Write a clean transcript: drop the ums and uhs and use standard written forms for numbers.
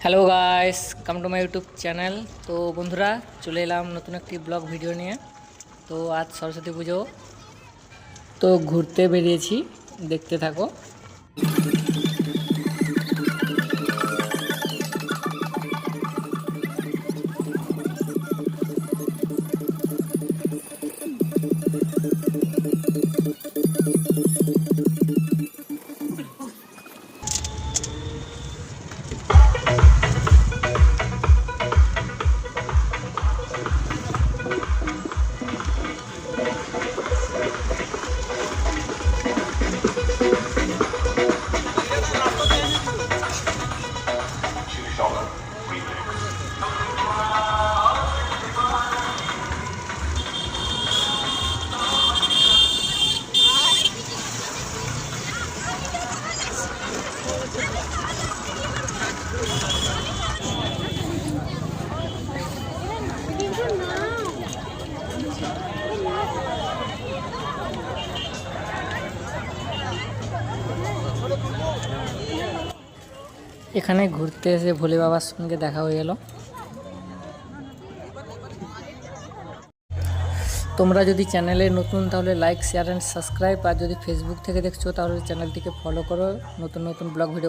Hello guys, come to my YouTube channel. তো বন্ধুরা, চলে এলাম নতুন একটি ব্লগ ভিডিও নিয়ে। তো আজ সরস্বতী পুজো, তো ঘুরতে বেরিয়েছি, দেখতে থাকো। এখানে ঘুরতে এসে ভোলে বাবার সঙ্গে দেখা হয়ে গেল। তোমরা যদি চ্যানেলে নতুন তাহলে লাইক, শেয়ার অ্যান্ড সাবস্ক্রাইব, আর যদি ফেসবুক থেকে দেখছো তাহলে চ্যানেলটিকে ফলো করো নতুন নতুন ব্লগ ভিডিও